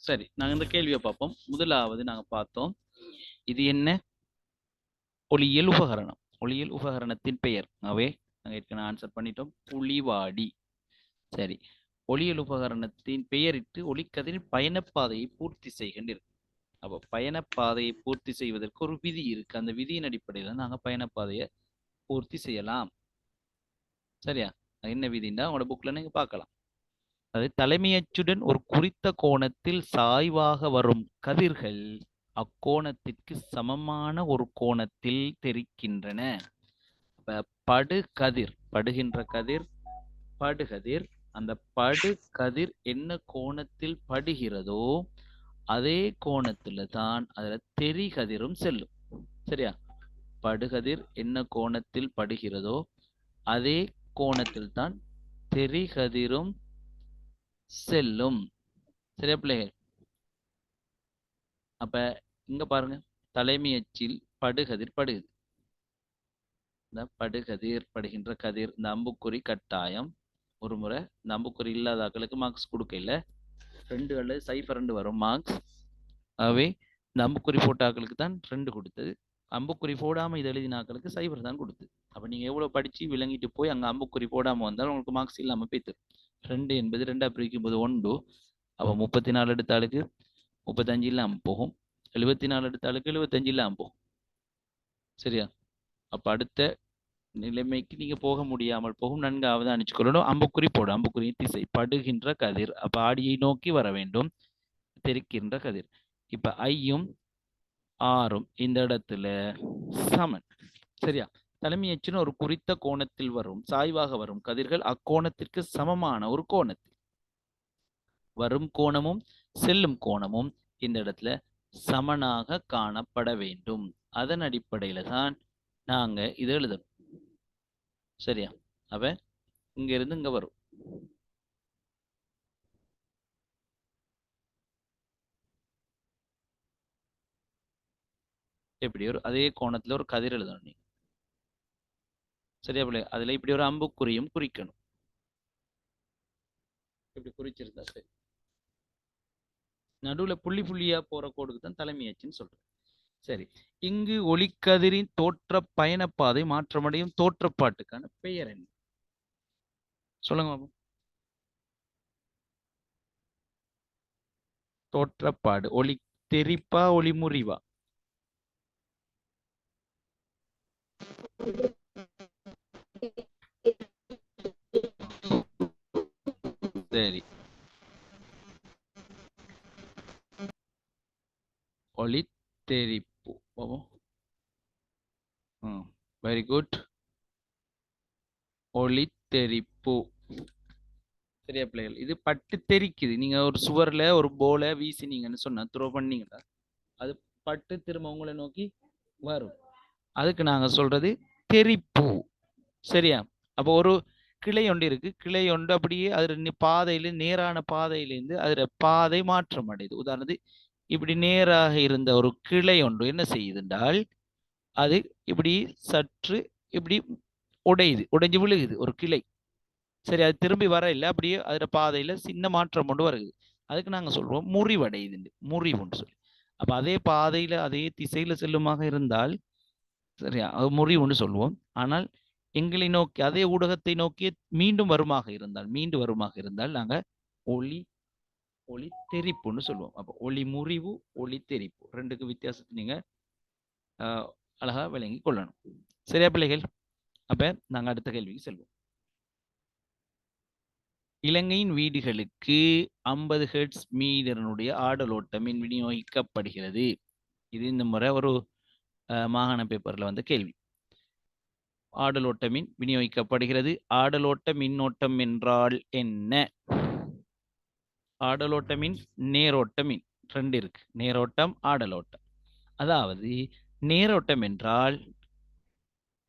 சரி, நாங்க இந்த கேள்வியை பார்ப்போம். முதலாவது நாங்க பார்த்தோம், இது என்ன? ஒளியியல் உபகரணம். ஒளியியல் உபகரணத்தின் பெயர். அவே நாங்க ஏற்கனவே ஆன்சர் பண்ணிட்டோம். புலிவாடி. சரி, ஒளியியல் உபகரணத்தின் பெயரிட்டு ஒளிக்கதிரின் பயணப்பாதையை பூர்த்தி செய்கின்றது. அப்போ பயணப்பாதையை பூர்த்தி செய்வதற்கு ஒரு விதி இருக்கு. அந்த விதியின் அடிப்படையில் நாங்க பயணப்பாதையை பூர்த்தி செய்யலாம். சரியா? என்ன விதின்னா உங்களோட புக்ல நீங்க பார்க்கலாம். அது தலைமையச்சுடன் ஒரு குறித்த கோணத்தில் சாய்வாக வரும் கதிர்கள் அக்கோணத்திற்கு சமமான ஒரு கோணத்தில் தெரிக்கின்றன. படுகதிர், படுகின்ற கதிர், படுகதிர், அந்த படுகதிர் என்ன கோணத்தில் படுகிறதோ அதே கோணத்துல தான் அதுல தெரிகதிரும் செல்லும். சரியா? படுகதிர் என்ன கோணத்தில் படுகிறதோ அதே கோணத்தில் தான் தெரிகதிரும் செல்லும். சரியா பிள்ளைகள்? அப்ப இங்க பாருங்க, தலைமை அச்சில் படுகதிர் படுகுது. இந்த படுகதிர், படுகின்ற கதிர், இந்த அம்புக்குறி கட்டாயம் ஒரு முறை. இந்த அம்புக்குறி இல்லாத ஆக்களுக்கு மார்க்ஸ் கொடுக்க இல்லை, 2 அல்லது 0 வரும் மார்க்ஸ். ஆகவே இந்த அம்புக்குறி போட்ட ஆக்களுக்கு தான் 2 கொடுத்தது, அம்புக்குறி போடாம இது எழுதின ஆக்களுக்கு 0 தான் கொடுத்தது. அப்ப நீங்க எவ்வளவு படிச்சு விளங்கிட்டு போய் அங்க அம்புக்குறி போடாம வந்தாலும் உங்களுக்கு மார்க்ஸ் இல்லாம போய்த்து. 2 என்பது 2 பிரிக்கும் போது 1. அப்ப 34 எடுத்த ஆளுக்கு 35 இல்லாம போகும், 74 எடுத்த ஆளுக்கு 75 இல்லாம போகும். சரியா? அப்ப அடுத்த நிலைமைக்கு நீங்க போக முடியாமல் போகும். நன்கு அவதானிச்சு கொள்ளணும். அம்புக்குறி போடு, அம்புக்குறி திசை படுகின்ற கதிர். அப்ப ஆடியை நோக்கி வர வேண்டும், தெரிக்கின்ற கதிர். இப்ப ஐயும் ஆறும் இந்த இடத்துல சமன். சரியா? தலைமையச்சுன்னு ஒரு குறித்த கோணத்தில் வரும் சாய்வாக வரும் கதிர்கள் அக்கோணத்திற்கு சமமான ஒரு கோணத்தில் வரும் கோணமும் செல்லும் கோணமும் இந்த இடத்துல சமனாக காணப்பட வேண்டும். அதன் அடிப்படையில தான் நாங்க இதை எழுதணும். சரியா? அப்ப இங்க இருந்து இங்க வரும். எப்படி ஒரு அதே கோணத்துல ஒரு கதிர் எழுதணும் நீங்க. சரியா பிள்ளை? அதுல இப்படி ஒரு அம்புக்குறியும் குறிக்கணும். இப்படி குறிச்சிருந்தா சரி. நடுவுல புள்ளி புள்ளியா போற கோடுக்கு தான் தலைமையச்சுன்னு சொல்றேன். சரி, இங்கு ஒளிக்கதிரின் தோற்ற பயணப்பாதை மாற்றமடையும் தோற்றப்பாட்டுக்கான பெயர் என்ன? சொல்லுங்க பாப்போம். தோற்றப்பாடு ஒளி தெரிப்பா ஒளி முறிவா? சரி, ஒளி தெரிப்பு. Very good. ஒளி தெரிப்பு. சரியா பிள்ளைகள்? இது பட்டு தெரிக்குது. நீங்க ஒரு சுவர்ல ஒரு போல வீசினீங்கன்னு சொன்னா, த்ரோ பண்ணீங்கன்னா அது பட்டு திரும்ப உங்களை நோக்கி வரும். அதுக்கு நாங்க சொல்றது தெரிப்பு. சரியா? அப்போ ஒரு கிளை ஒன்று இருக்கு, கிளை ஒன்று அப்படியே அது பாதையில நேரான பாதையிலேருந்து அதுல பாதை மாற்றம் அடையுது. உதாரணத்துக்கு இப்படி நேராக இருந்த ஒரு கிளை ஒன்று என்ன செய்யுதுன்றால் அது இப்படி சற்று இப்படி உடையுது, உடைஞ்சு விழுகுது ஒரு கிளை. சரி, அது திரும்பி வர இல்லை, அப்படியே அதுல பாதையில சின்ன மாற்றம் கொண்டு வருது. அதுக்கு நாங்க சொல்றோம் முறிவடையுது, முறிவுன்னு சொல்லி. அப்ப அதே பாதையில அதே திசையில செல்லுமாக இருந்தால் சரியா அது முறிவுன்னு சொல்லுவோம். ஆனால் எங்களை நோக்கி அதே ஊடகத்தை நோக்கி மீண்டும் வருமாக இருந்தால் நாங்க ஒளி ஒளி தெரிப்புன்னு சொல்லுவோம். அப்போ ஒளி முறிவு, ஒளி தெரிப்பு, ரெண்டுக்கு வித்தியாசத்தை நீங்க அழகா விளங்கி கொள்ளணும். சரியா பிள்ளைகள்? அப்ப நாங்க அடுத்த கேள்விக்கு செல்வோம். இலங்கையின் வீடுகளுக்கு 50 ஹெர்ட்ஸ் மீட்டரினுடைய ஆடலோட்ட மின் விநியோகிக்கப்படுகிறது. இது இந்த முறை ஒரு மாகாண பேப்பர்ல வந்த கேள்வி. ஆடலோட்ட மின் விநியோகிக்கப்படுகிறது. ஆடலோட்ட மின்னோட்டம் என்றால் என்ன? ஆடலோட்ட மின், நேரோட்ட மின், 2 இருக்கு. நேரோட்டம், ஆடலோட்டம். அதாவது நேரோட்டம் என்றால்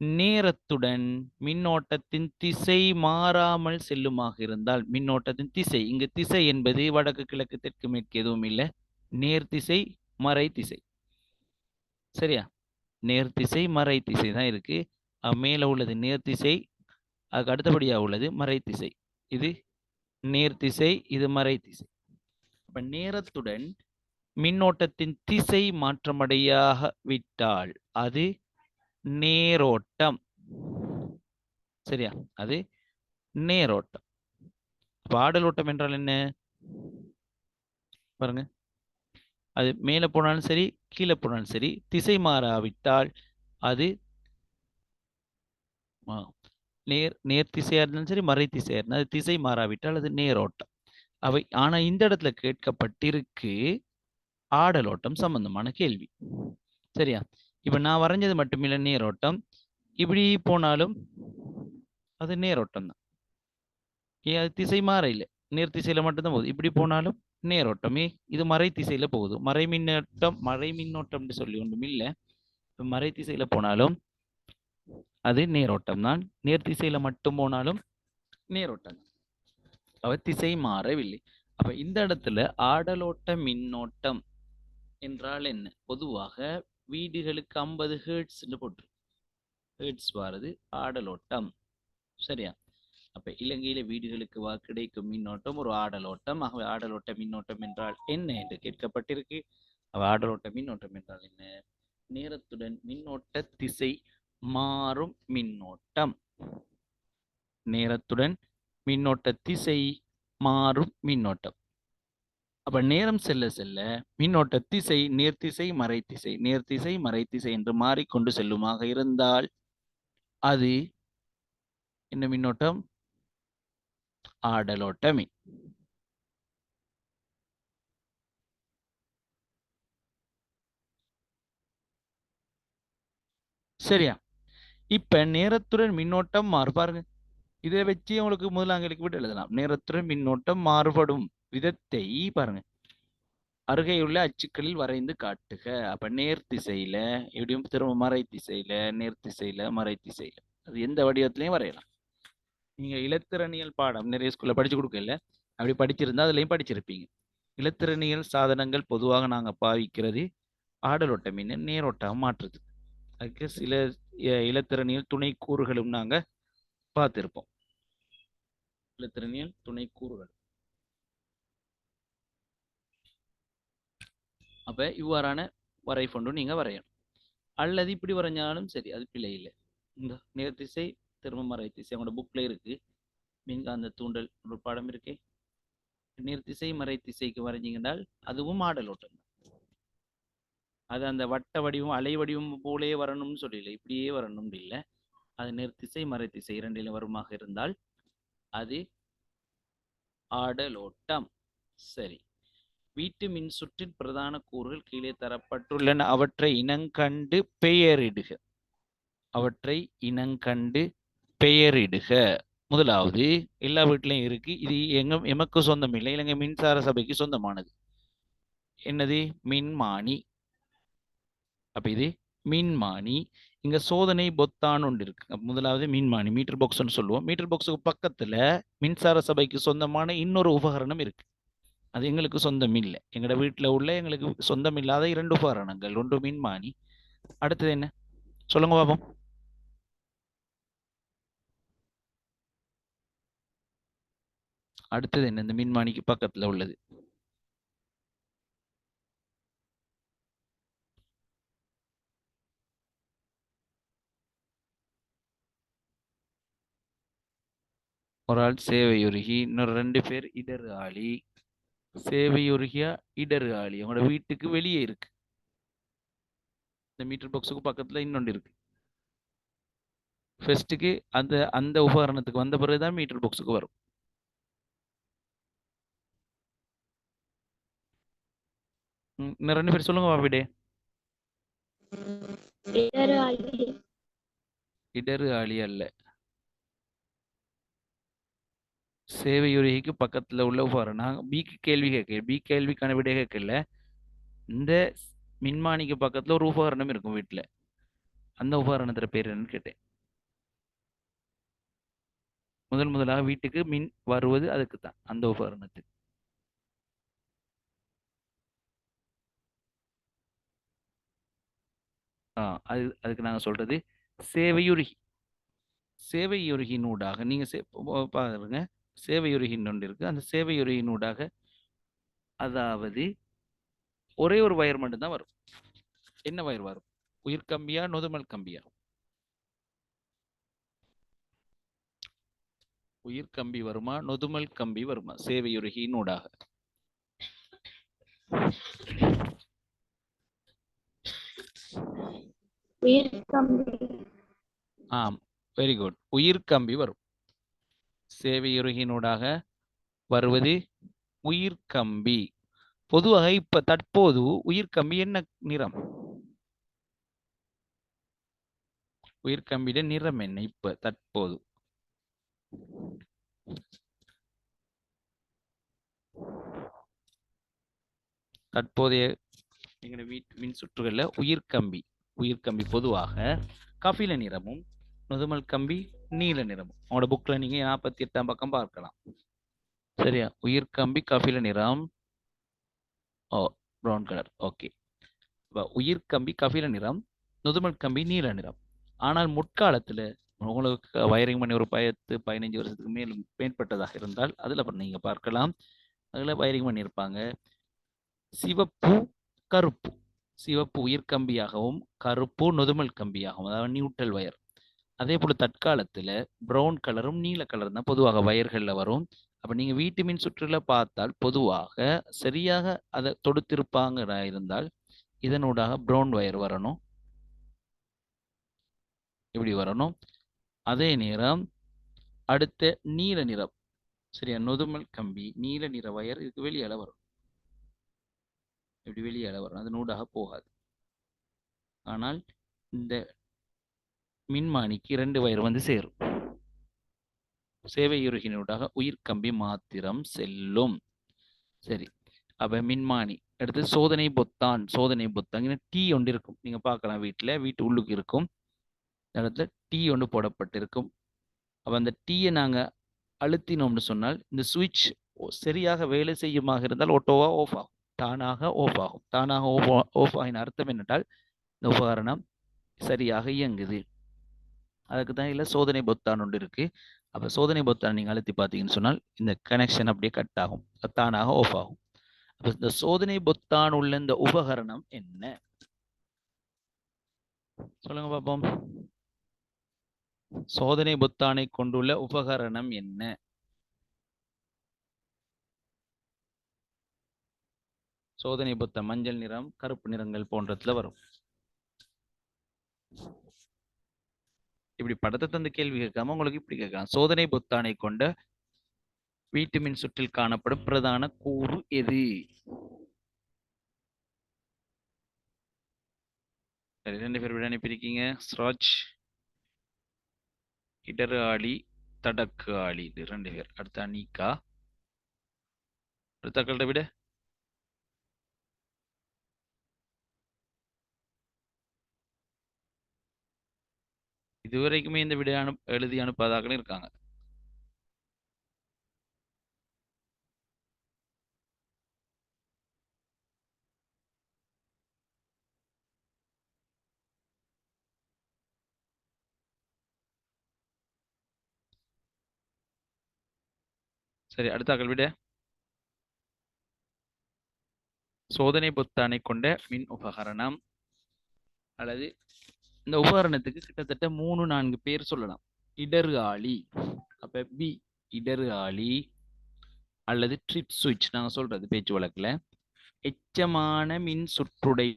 நேரத்துடன் மின்னோட்டத்தின் திசை மாறாமல் செல்லுமாக இருந்தால், மின்னோட்டத்தின் திசை, இங்கு திசை என்பது வடக்கு கிழக்கு தெற்கு மேற்கு எதுவும் இல்லை, நேர்திசை மறை திசை. சரியா? நேர்திசை மறை திசை தான் இருக்கு. மேல உள்ளது நேர்திசை, அதுக்கு அடுத்தபடியாக உள்ளது மறை திசை. இது நேர்திசை, இது மறை திசை. அப்ப நேரத்துடன் மின்னோட்டத்தின் திசை மாற்றமடையாக விட்டால் அது நேரோட்டம். சரியா? அது நேரோட்டம். அப்ப ஆடலோட்டம் என்றால் என்ன பாருங்க, அது மேலே போனாலும் சரி கீழே போனாலும் சரி திசை மாறாவிட்டால் அது நேர் திசையா இருந்தாலும் சரி மறை திசையா இருந்தாலும் அது திசை மாறாவிட்டால் அது நேரோட்டம். அவை ஆனா இந்த இடத்துல கேட்கப்பட்டிருக்கு ஆடலோட்டம் சம்பந்தமான கேள்வி. சரியா? இப்ப நான் வரைஞ்சது மட்டுமில்ல நேரோட்டம், இப்படி போனாலும் அது நேரோட்டம் தான். ஏன் அது திசை மாற இல்லை, நேர் திசையில மட்டும்தான் போகுது. இப்படி போனாலும் நேரோட்டமே, இது மறை திசையில போகுது. மறை மின்னோட்டம்னு சொல்லி ஒன்றும் இல்லை. மறை திசையில போனாலும் அது நேரோட்டம் தான், நேர் திசையில மட்டும் போனாலும் நேரோட்டம் தான். அவ திசை மாறவில்லை. அப்ப இந்த இடத்துல ஆடலோட்ட மின்னோட்டம் என்றால் என்ன? பொதுவாக வீடுகளுக்கு 50 ஹெர்ட்ஸ்ன்னு போட்டு ஹெர்ட்ஸ் வாரது ஆடலோட்டம். சரியா? அப்ப இலங்கையில வீடுகளுக்கு கிடைக்கும் மின்னோட்டம் ஒரு ஆடலோட்டம். ஆகவே ஆடலோட்ட மின்னோட்டம் என்றால் என்ன என்று கேட்கப்பட்டிருக்கு. ஆடலோட்ட மின்னோட்டம் என்றால் என்ன? நேரத்துடன் மின்னோட்ட திசை மாறும் மின்னோட்டம். நேரத்துடன் மின்னோட்ட திசை மாறும் மின்னோட்டம். அப்ப நேரம் செல்ல செல்ல மின்னோட்ட திசை நேர்த்திசை மறைத்திசை நேர்த்திசை மறைத்திசை என்று மாறிக்கொண்டு செல்லுமாக இருந்தால் அது என்ன மின்னோட்டம்? ஆடலோட்டமே. சரியா? இப்ப நேரத்துடன் மின்னோட்டம் பாருங்க, இதை வச்சு உங்களுக்கு முதலாங்களுக்கு விட்டு எழுதலாம். நேரத்துடன் மின்னோட்டம் மாறுபடும் விதத்தை பாருங்க, அருகையுள்ள அச்சுக்களில் வரைந்து காட்டுக. அப்ப நேர் திசையில எப்படியும் திரும்ப மறை திசையில நேர் திசையில மறை திசையில அது எந்த வடிவத்திலையும் வரையலாம். நீங்க இலத்திரனியல் பாடம் நிறைய ஸ்கூல்ல படிச்சு கொடுக்கல, அப்படி படிச்சிருந்தா அதுலயும் படிச்சிருப்பீங்க. இலத்திரனியல் சாதனங்கள் பொதுவாக நாங்க பாவிக்கிறது ஆடலோட்ட மின்ன நேரோட்டம் மாற்றுது. அதுக்கு சில இலத்திரனியல் துணை கூறுகளும் நாங்க பார்த்திருப்போம். இலத்திரனியல் துணை கூறுகள். அப்ப இவ்வாறான வரைபொண்டு நீங்க வரையணும். அல்லது இப்படி வரைஞ்சாலும் சரி, அது பிழை இல்லை. இந்த நேர் திசை திரும்ப மறை திசை உங்களோட புக்ல இருக்கு. மின்காந்த தூண்டல் ஒரு பாடம் இருக்கே, நேர் திசை மறை திசைக்கு வரைஞ்சிங்கன்றால் அதுவும் ஆடலோட்டம். அது அந்த வட்ட வடிவம் அலை வடிவம் போலே வரணும்னு சொல்லல, இப்படியே வரணும் இல்லை. அது நேர் திசை மறை திசை இரண்டிலும் வருமாக இருந்தால் அது ஆடலோட்டம். சரி, வீட்டு மின் சுற்றின் பிரதான கூறுகள் கீழே தரப்பட்டுள்ளன. அவற்றை இனங்கண்டு பெயரிடுக. அவற்றை இனங்கண்டு பெயரிடுக. முதலாவது, எல்லா வீட்லையும் இருக்கு, இது எமக்கு சொந்தம் இல்லை, இலங்கை மின்சார சபைக்கு சொந்தமானது. என்னது? மின்மானி. அப்ப இது மின்மானி. இங்க சோதனை பொத்தான் ஒன்று இருக்கு. முதலாவது மின்மானி, மீட்டர் பாக்ஸ்ன்னு சொல்லுவோம். மீட்டர் பாக்ஸுக்கு பக்கத்துல மின்சார சபைக்கு சொந்தமான இன்னொரு உபகரணம் இருக்கு. அது எங்களுக்கு சொந்தம் இல்லை. எங்களோட வீட்டில் உள்ள எங்களுக்கு சொந்தம் இல்லாத 2 உபகரணங்கள். ஒன்று மின்மானி, அடுத்தது என்ன சொல்லுங்க பாப்போம். அடுத்தது என்ன இந்த மின்மானிக்கு பக்கத்துல உள்ளது? ஒரு ஆள் சேவையுருகி, இன்னொரு 2 பேர் இடர் ஆளி. சேவையுருகியா இடர் ஆளி உங்களோட வீட்டுக்கு வெளியே இருக்கு. இந்த மீட்டர் பாக்ஸுக்கு பக்கத்துல இன்னொன்று இருக்கு. ஃபர்ஸ்ட்டுக்கு அந்த அந்த உபகரணத்துக்கு வந்த பிறகுதான் மீட்டர் பாக்ஸுக்கு வரும். இன்னும் 2 பேர் சொல்லுங்க பாப்பிடே. இடரு ஆளி அல்ல, சேவையுரைக்கு பக்கத்துல உள்ள உபகரணம். பிக்கு கேள்வி கேட்க, பி கேள்விக்கான விட கேட்கல. இந்த மின்மானிக்கு பக்கத்துல ஒரு உபகரணம் இருக்கும் வீட்டுல, அந்த உபகரணத்துல பேர் என்னன்னு கேட்டேன். முதலாக வீட்டுக்கு மின் வருவது அதுக்கு தான், அந்த உபகரணத்துக்கு. அதுக்கு நாங்க சொல்றது சேவையுருகி. சேவையுருகினூடாக, நீங்க பாருங்க, சேவையுருகின் ஒன்று இருக்கு. அந்த சேவையுருகினூடாக அதாவது ஒரே ஒரு வயர் மட்டும்தான் வரும். என்ன வயர் வரும்? உயிர் கம்பியா நொதுமல் கம்பியா? உயிர் கம்பி வருமா நொதுமல் கம்பி வருமா சேவையுருகினூடாக? ஆம், வெரி குட். உயிர் கம்பி வரும். சேவையுருகினூடாக வருவது உயிர் கம்பி. பொதுவாக இப்ப தற்போது உயிர் கம்பி என்ன நிறம்? உயிர் கம்பியிட நிறம் என்ன இப்ப தற்போது? தற்போதைய எங்களுடைய வீட்டு மின் சுற்றுகள்ல உயிர் கம்பி பொதுவாக கபில நிறமும் நொதுமல் கம்பி நீல நிறமும். உங்களோட புக்ல நீங்க 48ஆம் பக்கம் பார்க்கலாம். சரியா? உயிர் கம்பி கபில நிறம், ப்ரௌன் கலர். ஓகே. உயிர் கம்பி கபில நிறம், நொதுமல் கம்பி நீல நிறம். ஆனால் முற்காலத்துல உங்களுக்கு வயரிங் பண்ணி ஒரு 10-15 வருஷத்துக்கு மேற்பட்டதாக இருந்தால் அதுல நீங்க பார்க்கலாம். அதுல வயரிங் பண்ணியிருப்பாங்க. சிவப்பு கருப்பு, சிவப்பு உயிர் கம்பியாகவும் கருப்பு நொதுமல் கம்பியாகவும், அதாவது நியூட்ரல் வயர். அதே போல தற்காலத்துல பிரவுன் கலரும் நீல கலரும் தான் பொதுவாக வயர்கள்ல வரும். அப்ப நீங்க வீட்டு மின் சுற்றுல பார்த்தால் பொதுவாக சரியாக அதை தொடுத்திருப்பாங்க இருந்தால் இதனூடாக பிரவுன் வயர் வரணும், இப்படி வரணும். அதே நேரம் அடுத்த நீல நிறம், சரியா, நொதுமல் கம்பி நீல நிற வயர் இதுக்கு வெளியால வரும், இப்படி வெளியால வரும், அது நூடாக போகாது. ஆனால் இந்த மின்மானிக்கு 2 வயர் வந்து சேரும். சேவையுருகினூடாக உயிர் கம்பி மாத்திரம் செல்லும். சரி, அப்ப மின்மானி அடுத்து சோதனை பொத்தான். சோதனை பொத்தான் டீ ஒன்று இருக்கும், நீங்க பார்க்கலாம் வீட்டு உள்ளுக்கு இருக்கும். இடத்துல டீ ஒன்று போடப்பட்டிருக்கும். அப்ப அந்த டீயை நாங்க அழுத்தினோம்னு சொன்னால் இந்த சுவிட்ச் சரியாக வேலை செய்யுமாக இருந்தால் ஆட்டோவா ஆஃப் ஆகும், தானாக ஆஃப் ஆகும். தானாக ஆஃப் ஆகின அர்த்தம் என்னென்றால் இந்த உபகரணம் சரியாக இயங்குது. அதுக்கு தான் இல்லை சோதனை பொத்தான் ஒன்று இருக்கு. அப்ப சோதனை பொத்தான் நீங்க அழுத்தி பார்த்தீங்கன்னு சொன்னால் இந்த கனெக்ஷன் அப்படியே கட் ஆகும், தானாக ஆஃப் ஆகும். அப்ப இந்த சோதனை பொத்தான் உள்ள இந்த உபகரணம் என்ன? சொல்லுங்க பாப்போம். சோதனை பொத்தானை கொண்டுள்ள உபகரணம் என்ன? சோதனை பொத்தான் மஞ்சள் நிறம் கருப்பு நிறங்கள் போன்றதுல வரும். இப்படி படத்தை தந்து கேள்வி கேட்காம உங்களுக்கு இப்படி கேட்கலாம். சோதனை பொத்தானை கொண்ட வீட்டு மின் சுற்றில் காணப்படும் பிரதான கூறு எது? சரி, 2 பேர் விட அனுப்பியிருக்கீங்க. ஸ்ராஜ், இடரு ஆளி, தடக்கு ஆளி, இது 2 பேர். அடுத்த அனிகா, அடுத்த விட இதுவரைக்குமே இந்த விட எழுதி அனுப்பாதாக்களும் இருக்காங்க. சரி, அடுத்த விட சோதனை பொத்தானை கொண்ட மின் உபகரணம் அல்லது இந்த உபகரணத்துக்கு கிட்டத்தட்ட 3-4 பேர் சொல்லலாம். இடரு ஆளி, அப்ப பி இடரு ஆளி அல்லது ட்ரிப் சுவிட்ச் நாங்க சொல்றது பேச்சு வழக்குல. எச்சமான மின் சுற்றுடை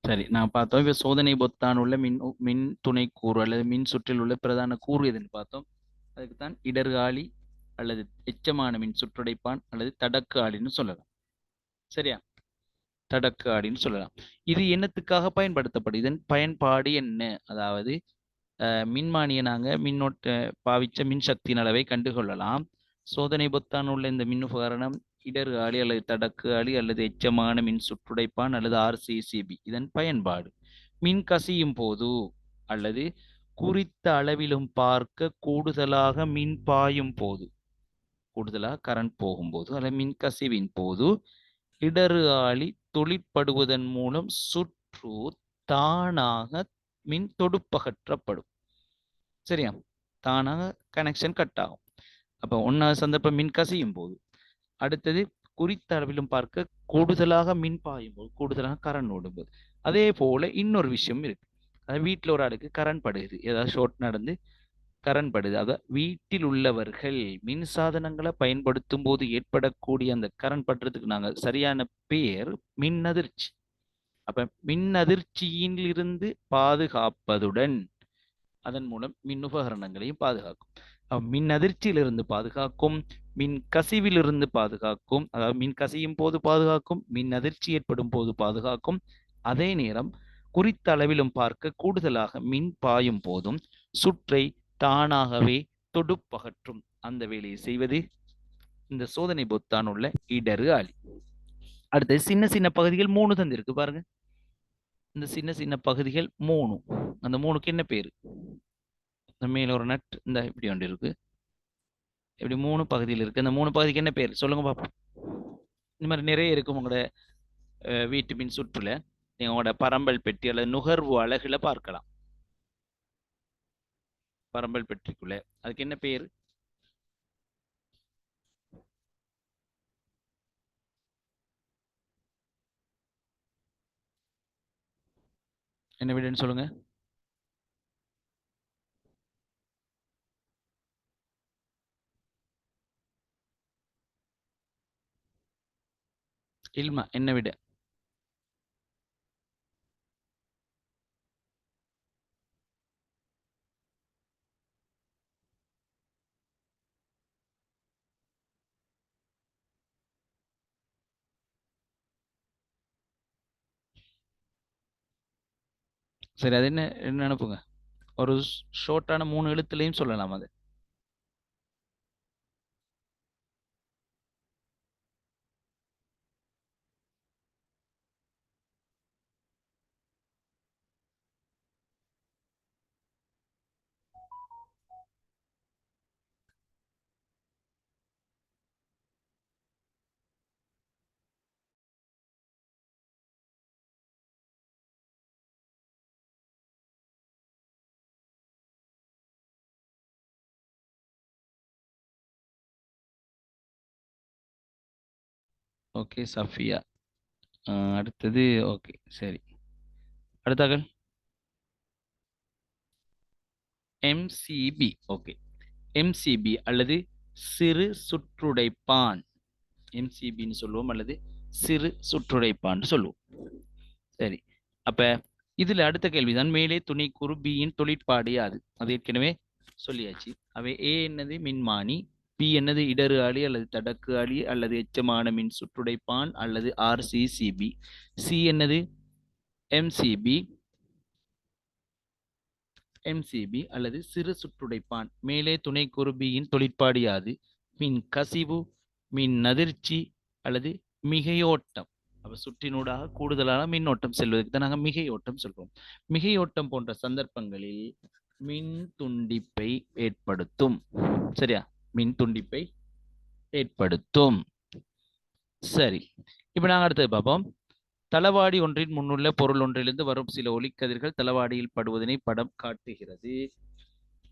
சரி, நான் பார்த்தோம். இப்ப சோதனை பொத்தான் உள்ள மின் துணை கூறு அல்லது மின் சுற்றில் உள்ள பிரதான கூறு எதுன்னு பார்த்தோம். அதுக்கு தான் இடரு ஆளி அல்லது எச்சமான மின் சுற்றுடைப்பான் அல்லது தடக்கு ஆளின்னு சொல்லலாம். சரியா? தடக்கு ஆடின்னு சொல்லலாம். இது என்னத்துக்காக பயன்படுத்தப்படுது? இதன் பயன்பாடு என்ன? அதாவது மின்மானியை நாங்க மின்னோட்ட பாவிச்ச மின்சக்தியின் அளவை கண்டுகொள்ளலாம். சோதனை பொத்தான் உள்ள இந்த மின் உபகரணம் இடரு ஆளி அல்லது தடக்கு ஆளி அல்லது எச்சமான மின் சுற்றுடைப்பான் அல்லது RCCB. இதன் பயன்பாடு மின் கசியும் போது அல்லது குறித்த அளவிலும் பார்க்க கூடுதலாக மின் பாயும் போது, கூடுதலாக கரண்ட் போகும்போது அல்லது மின் கசிவின் போது இடரு ஆளி தொழிற்படுவதன் மூலம் சுற்று தானாக மின் தொடுப்பகற்றப்படும். சரியா? தானாக கனெக்ஷன் கட் ஆகும். அப்போ ஒன்றாவது சந்தர்ப்பம் மின் கசியும் போது, அடுத்தது குறித்த அளவிலும் பார்க்க கூடுதலாக மின் பாயும் போது, கூடுதலாக கரண்ட் ஓடும்போது. அதே போல இன்னொரு விஷயம் இருக்கு. அதாவது வீட்டில் ஒரு ஆளுக்கு கரண்ட் படுகுது, ஏதாவது ஷார்ட் நடந்து கரண்ட் படுது. அதாவது வீட்டில் உள்ளவர்கள் மின் சாதனங்களை பயன்படுத்தும் போது ஏற்படக்கூடிய அந்த கரண்ட் படுறதுக்கு நாங்கள் சரியான பேர் மின் அதிர்ச்சி. அப்ப மின் அதிர்ச்சியிலிருந்து பாதுகாப்பதுடன் அதன் மூலம் மின் உபகரணங்களையும் பாதுகாக்கும். மின் அதிர்ச்சியிலிருந்து பாதுகாக்கும், மின் கசிவிலிருந்து பாதுகாக்கும், அதாவது மின் கசியும் போது பாதுகாக்கும், மின் அதிர்ச்சி ஏற்படும் போது பாதுகாக்கும். அதே நேரம் குறித்த அளவிலும் பார்க்க கூடுதலாக மின் பாயும் போதும் சுற்றை தானாகவே தொடுப்பகற்றும். அந்த வேலையை செய்வது இந்த சோதனை பொத்தான் உள்ள இடறு ஆளி. அடுத்து சின்ன சின்ன பகுதிகள் 3 தந்திருக்கு பாருங்க. இந்த சின்ன சின்ன பகுதிகள் 3, அந்த 3க்கு என்ன பேரு? இந்த மேல ஒரு நட், இந்த இப்படி ஒன்று இருக்கு, இப்படி 3 பகுதியில் இருக்கு. அந்த 3 பகுதிக்கு என்ன பேர் சொல்லுங்க பாப்போம். இந்த மாதிரி நிறைய இருக்கும் உங்களோட வீட்டு மின் சுற்றுல. நீங்க உங்களோட பரம்பல் பெட்டி அல்லது நுகர்வு அலகுல பார்க்கலாம். பரம்பல் பெட்டிக்குள்ள அதுக்கு என்ன பேர்? என்ன வீடுன்னு சொல்லுங்க. இல்மா, என்ன விட? சரி, அது என்ன என்ன அனுப்புங்க. ஒரு ஷார்ட்டான 3 எழுத்துலையும் சொல்லலாம் அது. ஓகே சஃபியா. அடுத்தது ஓகே சரி. அடுத்தார்கள் எம்சிபி. ஓகே, எம்சிபி அல்லது சிறு சுற்றுடைப்பான். எம்சிபின்னு சொல்லுவோம் அல்லது சிறு சுற்றுடைப்பான்னு சொல்லுவோம். சரி, அப்ப இதுல அடுத்த கேள்விதான், மேலே துணைக்கூறு பியின் தொழிற்பாடு யாது? அது ஏற்கனவே சொல்லியாச்சு. அவை ஏ என்னது மின்மானி, பி என்னது இடறு ஆளி அல்லது தடக்கு ஆளி அல்லது எச்சமான மின் சுற்றுடைப்பான் அல்லது ஆர்சிசிபி, சி என்னது எம்சிபி, எம்சிபி அல்லது சிறு சுற்றுடைப்பான். மேலே துணைக்கூறு பியின் தொழிற்பாடு யாது? மின் கசிவு, மின் அதிர்ச்சி அல்லது மிகையோட்டம். அப்ப சுற்றினூடாக கூடுதலான மின்னோட்டம் செல்வதற்கு தான் நாங்கள் மிகையோட்டம் சொல்றோம். மிகையோட்டம் போன்ற சந்தர்ப்பங்களில் மின் துண்டிப்பை ஏற்படுத்தும். சரியா? மின் துண்டிப்பை ஏற்படுத்தும். சரி, இப்ப நாங்க அடுத்தது பார்ப்போம். தளவாடி ஒன்றின் முன்னுள்ள பொருள் ஒன்றிலிருந்து வரும் சில ஒளிக்கதிர்கள் தளவாடியில் படுவதனை படம் காட்டுகிறது.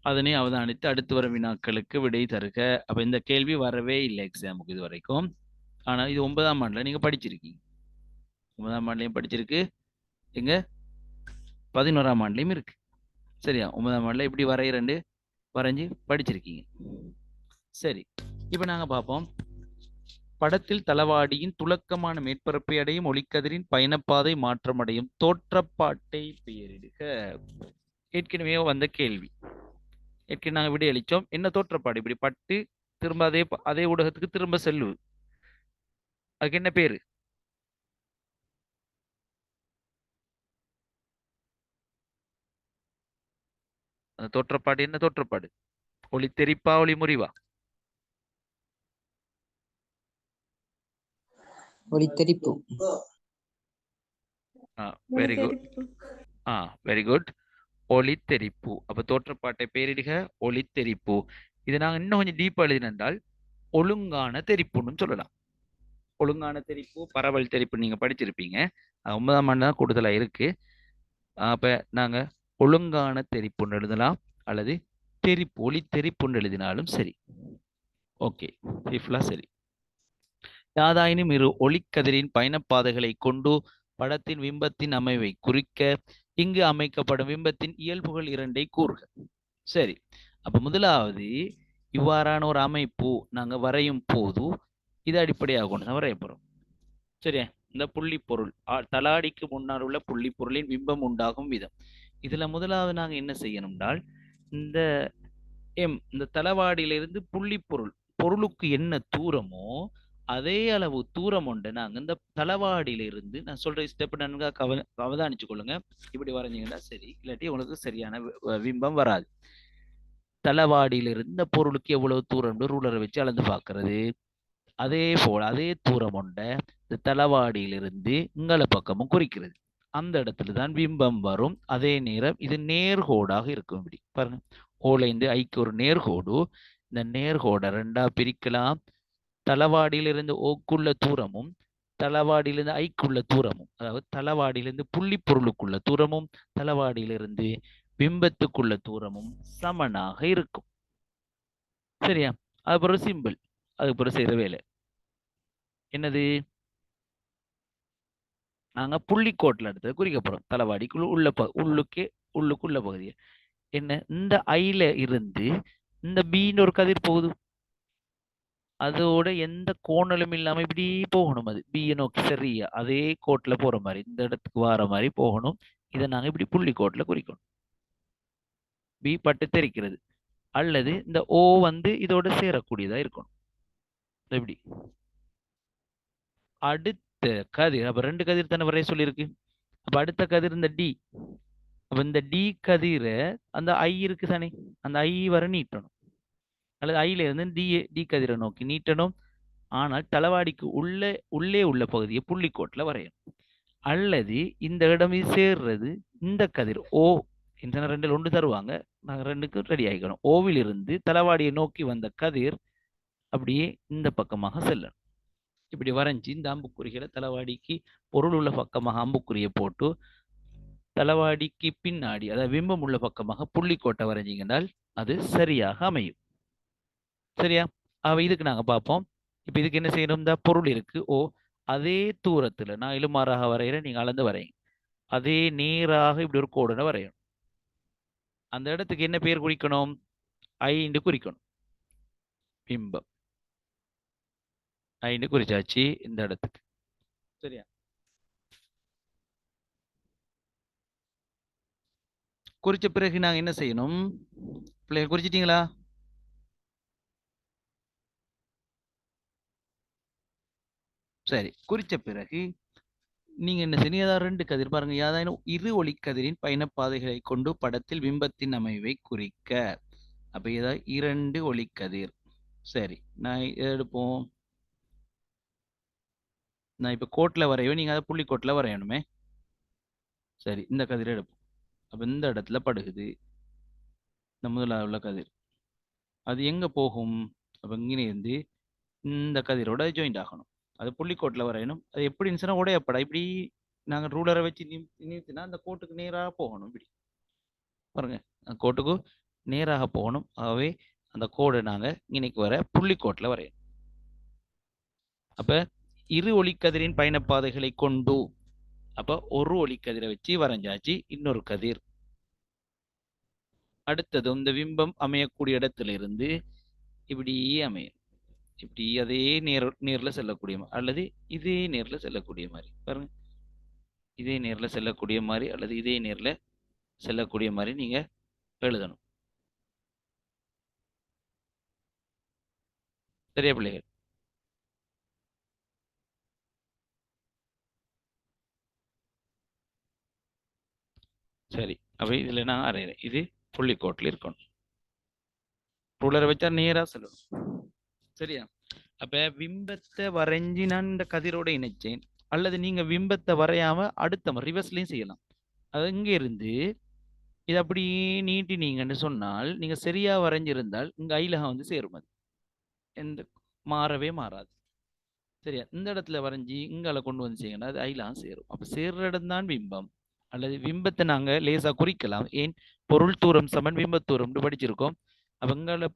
அதனை அவதானித்து அடுத்து வரும் வினாக்களுக்கு விடை தருக. அப்ப இந்த கேள்வி வரவே இல்லை எக்ஸாமுக்கு இது வரைக்கும். ஆனா இது 9ஆம் ஆண்டுல நீங்க படிச்சிருக்கீங்க. 9ஆம் ஆண்டுலயும் படிச்சிருக்கு, எங்க 11ஆம் ஆண்டுலயும் இருக்கு. சரியா? 9ஆம் ஆண்டுல இப்படி வரையறண்டு வரைஞ்சி படிச்சிருக்கீங்க. சரி, இப்ப நாங்க பார்ப்போம். படத்தில் தளவாடியின் துலக்கமான மேற்பரப்பை அடையும் ஒளிக்கதிரின் பயணப்பாதை மாற்றமடையும் தோற்றப்பாட்டை பெயரிடுக. ஏற்கனவே வந்த கேள்வி, ஏற்கனவே நாங்கள் விடை அளித்தோம். என்ன தோற்றப்பாடு? இப்படி பட்டு திரும்ப அதே ஊடகத்துக்கு திரும்ப செல்லுது, அதுக்கு என்ன பேரு? அந்த தோற்றப்பாடு என்ன தோற்றப்பாடு? ஒளி தெரிப்பா, ஒளி முறிவா? ஒளித்தெரிப்பு. Very good. வெரி குட், ஒளி தெரிப்பு. அப்ப தோற்றப்பாட்டை பேரிடுக ஒளி தெரிப்பு. இதை நாங்க இன்னும் கொஞ்சம் டீப்பா எழுதினால் ஒழுங்கான தெரிப்புன்னு சொல்லலாம். ஒழுங்கான தெரிப்பு, பரவல் தெரிப்பு நீங்க படிச்சிருப்பீங்க. 9ஆம் ஆண்டு தான் கூடுதலா இருக்கு. அப்ப நாங்க ஒழுங்கான தெரிப்புன்னு எழுதலாம் அல்லது தெரிப்பு, ஒளி தெரிப்புன்னு எழுதினாலும் சரி. ஓகே, சிஃப்லா சரி. யாதாயினும் இரு ஒளிக்கதிரின் பயணப்பாதைகளை கொண்டு படத்தின் பிம்பத்தின் அமைவை குறிக்க இங்கு அமைக்கப்படும் பிம்பத்தின் இயல்புகள் இரண்டை கூறுக. சரி, அப்ப முதலாவது இவ்வாறான ஒரு அமைப்பு நாங்க வரையும் போது இது அடிப்படையாக கொண்டு தான் வரைய போறோம். சரியா? இந்த புள்ளி பொருள் தலாடிக்கு முன்னால் உள்ள புள்ளி பொருளின் பிம்பம் உண்டாகும் விதம். இதுல முதலாவது நாங்க என்ன செய்யணும்னால், இந்த இந்த தளவாடியிலிருந்து புள்ளி பொருளுக்கு என்ன தூரமோ அதே அளவு தூரம் உண்டு நாங்க இந்த தளவாடியிலிருந்து, நான் சொல்ற ஸ்டெப் நன்கா அவதானிச்சு கொள்ளுங்க. இப்படி வரைஞ்சீங்கன்னா சரி, இல்லாட்டி உங்களுக்கு சரியான பிம்பம் வராது. தளவாடியிலிருந்து இந்த பொருளுக்கு எவ்வளவு தூரம் ரூலரை வச்சு அளந்து பார்க்கறது. அதே போல அதே தூரம் உண்ட இந்த தளவாடியிலிருந்து இங்கல பக்கமும் குறிக்கிறது. அந்த இடத்துல தான் பிம்பம் வரும். அதே நேரம் இது நேர்கோடாக இருக்கும். இப்படி பாருங்க, ஓலைந்து ஐக்கு ஒரு நேர்கோடு. இந்த நேர்கோடை ரெண்டா பிரிக்கலாம். தளவாடியிலிருந்து ஓக்குள்ள தூரமும் தளவாடியிலிருந்து ஐக்குள்ள தூரமும், அதாவது தளவாடியிலிருந்து புள்ளி பொருளுக்குள்ள தூரமும் தளவாடியிலிருந்து பிம்பத்துக்குள்ள தூரமும் சமனாக இருக்கும். சரியா? அது பிறகு சிம்பிள், அது பிறகு செய்யற வேலை என்னது, நாங்க புள்ளிக்கோட்டில் எடுத்து குறிக்க போறோம். தளவாடிக்குள்ள உள்ளுக்குள்ள பகுதியை என்ன, இந்த ஐல இருந்து இந்த பின்னு ஒரு கதிர் போகுது. அதோட எந்த கோணலும் இல்லாம இப்படி போகணும். அது பியை நோக்கி சரியா அதே கோட்டில் போற மாதிரி இந்த இடத்துக்கு வர மாதிரி போகணும். இதை நாங்க இப்படி புள்ளிக்கோட்டில் குறிக்கணும். பி பட்டு தெரிக்கிறது. அல்லது இந்த ஓ இதோட சேரக்கூடியதா இருக்கணும். எப்படி அடுத்த கதிர், அப்ப 2 கதிர் தானே வரைய சொல்லியிருக்கு. அப்ப அடுத்த கதிர் இந்த டி. அப்ப இந்த டி கதிரை அந்த ஐ இருக்கு தானே, அந்த ஐ வர நீட்டணும். அல்லது ஐல இருந்து டி கதிரை நோக்கி நீட்டணும். ஆனால் தளவாடிக்கு உள்ளே உள்ள பகுதியை புள்ளிக்கோட்டில் வரையணும். அல்லது இந்த இடம் சேர்றது இந்த கதிர் ஓ, இந்த ரெண்டில் ஒன்று தருவாங்க, நாங்கள் ரெண்டுக்கும் ரெடி ஆகிக்கணும். ஓவில் இருந்து தளவாடியை நோக்கி வந்த கதிர் அப்படியே இந்த பக்கமாக செல்லணும். இப்படி வரைஞ்சி இந்த அம்புக்குறிகளை தளவாடிக்கு பொருள் உள்ள பக்கமாக அம்புக்குறியை போட்டு தளவாடிக்கு பின்னாடி, அதாவது பிம்பம் உள்ள பக்கமாக புள்ளிக்கோட்டை வரைஞ்சிங்கன்றால் அது சரியாக அமையும். சரியா? இதுக்கு நாங்க பார்ப்போம். இப்ப இதுக்கு என்ன செய்யணும், இந்த பொருள் இருக்கு ஓ, அதே தூரத்துல நான் இழுமாறாக வரைகிறேன், நீங்க அளந்து வரையும். அதே நேராக இப்படி ஒரு கோடுன வரையணும். அந்த இடத்துக்கு என்ன பேர் குறிக்கணும், ஐந்து குறிக்கணும். பிம்பம் ஐந்து குறிச்சாச்சு இந்த இடத்துக்கு. சரியா? குறிச்ச பிறகு நாங்க என்ன செய்யணும், பிள்ளைங்க குறிச்சிட்டீங்களா? சரி, குறிச்ச பிறகு நீங்க என்ன செய்யணும், ஏதாவது 2 கதிர் பாருங்க, ஏதாயினும் இரு ஒளிக்கதிரின் பயணப்பாதைகளை கொண்டு படத்தில் பிம்பத்தின் அமைவை குறிக்க. அப்ப ஏதாவது 2 ஒளிக்கதிர். சரி, நான் எடுப்போம். நான் இப்ப கோட்ல வரையவே, நீங்க அதை புள்ளி கோட்ல வரையணுமே. சரி, இந்த கதிரை எடுப்போம். அப்ப இந்த இடத்துல படுகுது இந்த முதலாவது உள்ள கதிர். அது எங்க போகும், அப்ப இங்கே இருந்து இந்த கதிரோட ஜாயிண்ட் ஆகணும். அது புள்ளிக்கோட்டில் வரையணும். அது எப்படி இருந்துச்சுன்னா உடையப்படா இப்படி நாங்கள் ரூலரை வச்சு நிறுத்தினா அந்த கோட்டுக்கு நேராக போகணும். இப்படி பாருங்க, அந்த கோட்டுக்கு நேராக போகணும். ஆகவே அந்த கோடை நாங்கள் இன்னைக்கு வர புள்ளிக்கோட்டில் வரையணும். அப்ப இரு ஒளிக்கதிரின் பயணப்பாதைகளை கொண்டு, அப்ப ஒரு ஒளிக்கதிரை வச்சு வரைஞ்சாச்சு. இன்னொரு கதிர் அடுத்தது இந்த பிம்பம் அமையக்கூடிய இடத்துல இருந்து இப்படியே அமையும். இப்படி அதே நேர்ல செல்லக்கூடிய அல்லது இதே நேர்ல செல்லக்கூடிய மாதிரி பாருங்க, இதே நேர்ல செல்லக்கூடிய மாதிரி அல்லது இதே நேர்ல செல்லக்கூடிய மாதிரி நீங்க எழுதணும். சரியா பிள்ளைகள்? சரி, அப்ப இதுல நான் அரைகிறேன். இது புள்ளிக்கோட்டில் இருக்கணும். ரூலரை வச்சா நேரா செல்லணும். சரியா? அப்ப பிம்பத்தை வரைஞ்சி நான் இந்த கதிரோட இணைச்சேன். அல்லது நீங்க பிம்பத்தை வரையாம அடுத்த ரிவர்ஸ்லயும் செய்யலாம். அது இங்க இருந்து இது அப்படியே நீட்டினீங்கன்னு சொன்னால், நீங்க சரியா வரைஞ்சிருந்தால் இங்க ஐலகம் சேரும். அது எந்த மாறவே மாறாது. சரியா? இந்த இடத்துல வரைஞ்சி இங்கால கொண்டு வந்து செய்யுங்கன்னா அது ஐலாம் சேரும். அப்ப சேர்ற இடம் தான் பிம்பம். அல்லது பிம்பத்தை நாங்க லேசா குறிக்கலாம். ஏன்? பொருள் தூரம் சமன் பிம்பத் தூரம்னு படிச்சிருக்கோம். அப்ப இங்கால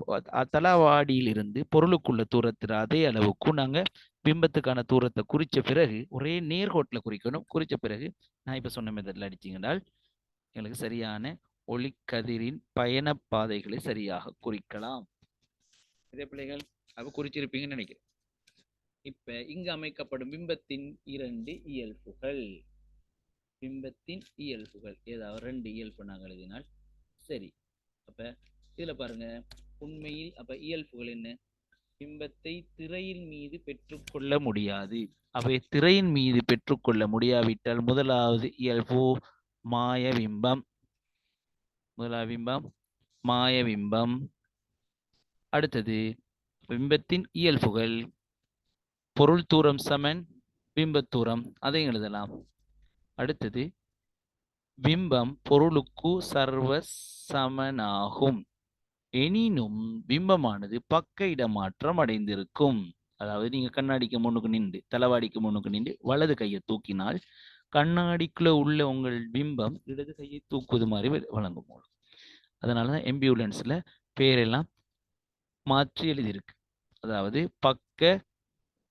தளவாடியிலிருந்து பொருளுக்குள்ள தூரத்துல அதே அளவுக்கு நாங்க பிம்பத்துக்கான தூரத்தை குறிச்ச பிறகு ஒரே நேர்கோட்டில் குறிக்கணும். குறிச்ச பிறகு நான் இப்ப சொன்ன மெத்தட்ல அடிச்சீங்கன்னால் எங்களுக்கு சரியான ஒளிக்கதிரின் பயண பாதைகளை சரியாக குறிக்கலாம். இதே பிள்ளைகள் அப்ப குறிச்சிருப்பீங்கன்னு நினைக்கிறேன். இப்ப இங்கு அமைக்கப்படும் பிம்பத்தின் 2 இயல்புகள். பிம்பத்தின் இயல்புகள் ஏதாவது 2 இயல்பு நாங்கள் எழுதினால் சரி. அப்ப இதுல பாருங்க, உண்மையில் அப்ப இயல்புகள் என்ன? பிம்பத்தை திரையின் மீது பெற்றுக்கொள்ள முடியாது. அவை திரையின் மீது பெற்றுக்கொள்ள முடியாவிட்டால் முதலாவது இயல்பு மாய பிம்பம். முதலாவது பிம்பம் மாய பிம்பம். அடுத்தது பிம்பத்தின் இயல்புகள் பொருள் தூரம் சமன் பிம்பத் தூரம், அதையும் எழுதலாம். அடுத்தது பிம்பம் பொருளுக்கு சர்வ சமனாகும். எனினும் பிம்பமானது பக்க இடமாற்றம் அடைந்திருக்கும். அதாவது நீங்க கண்ணாடிக்கு முன்னுக்கு நின்று தளவாடிக்கு முன்னுக்கு நின்று வலது கையை தூக்கினால் கண்ணாடிக்குள்ள உள்ள உங்கள் பிம்பம் இடது கையை தூக்குவது மாதிரி வழங்கும். அதனாலதான் எம்பியூலன்ஸ்ல பேரெல்லாம் மாற்றி எழுதியிருக்கு. அதாவது பக்க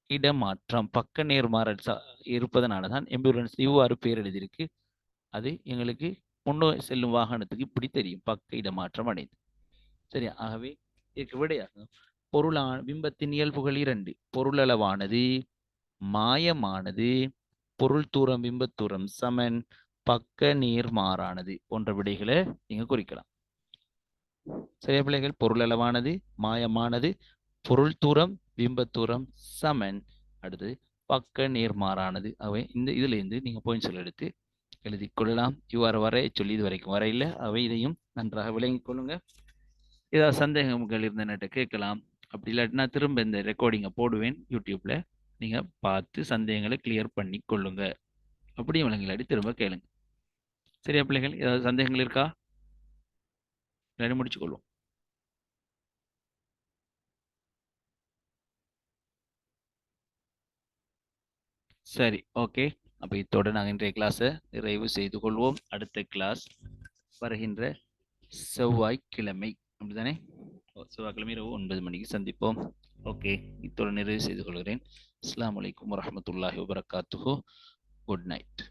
இடமாற்றம், பக்க நேர்மாறல் இருப்பதனாலதான் எம்பியூலன்ஸ் இவ்வாறு பேர் எழுதியிருக்கு. அது எங்களுக்கு முன்னோ செல்லும் வாகனத்துக்கு இப்படி தெரியும், பக்க இடமாற்றம் அடைந்து. சரியா? ஆகவே இதற்கு விடையாகும் பிம்பத்தின் இயல்புகள் 2: பொருளளவானது, மாயமானது, பொருள் தூரம் பிம்பத் தூரம் சமன், பக்க நேர்மாறானது போன்ற விடைகளை நீங்க குறிக்கலாம். சரியா பிள்ளைகள்? பொருளளவானது, மாயமானது, பொருள் தூரம் பிம்பத் தூரம் சமன், அடுத்து பக்க நேர்மாறானது. அவை இந்த இதுல இருந்து நீங்க பாயிண்ட்ஸ்கள் எடுத்து எழுதி கொள்ளலாம். இவ்வாறு வரைய சொல்லி இது வரைக்கும் வரையில அவை இதையும் நன்றாக விளங்கிக் கொள்ளுங்க. ஏதாவது சந்தேகங்கள் இருந்தேன்னுட்டு கேட்கலாம். அப்படி இல்லாட்டினா திரும்ப இந்த ரெக்கார்டிங்கை போடுவேன் யூடியூப்ல. நீங்க பார்த்து சந்தேகங்களை கிளியர் பண்ணி கொள்ளுங்க. அப்படியும் விளங்கலாட்டி திரும்ப கேளுங்க. சரியா பிள்ளைகள்? ஏதாவது சந்தேகங்கள் இருக்கா? இல்லாட்டி முடிச்சுக்கொள்வோம். சரி, ஓகே. அப்போ இத்தோடு நாங்கள் இன்றைய கிளாஸை நிறைவு செய்து கொள்வோம். அடுத்த கிளாஸ் வருகின்ற செவ்வாய்க்கிழமை, அப்படிதானே? செவ்வாய்க்கிழமை இரவு 9 மணிக்கு சந்திப்போம். ஓகே, இத்தோடு நிறைவு செய்து கொள்கிறேன். அஸ்ஸலாமு அலைக்கும் வரஹ்மத்துல்லாஹி வபரகாத்துஹு. Good night.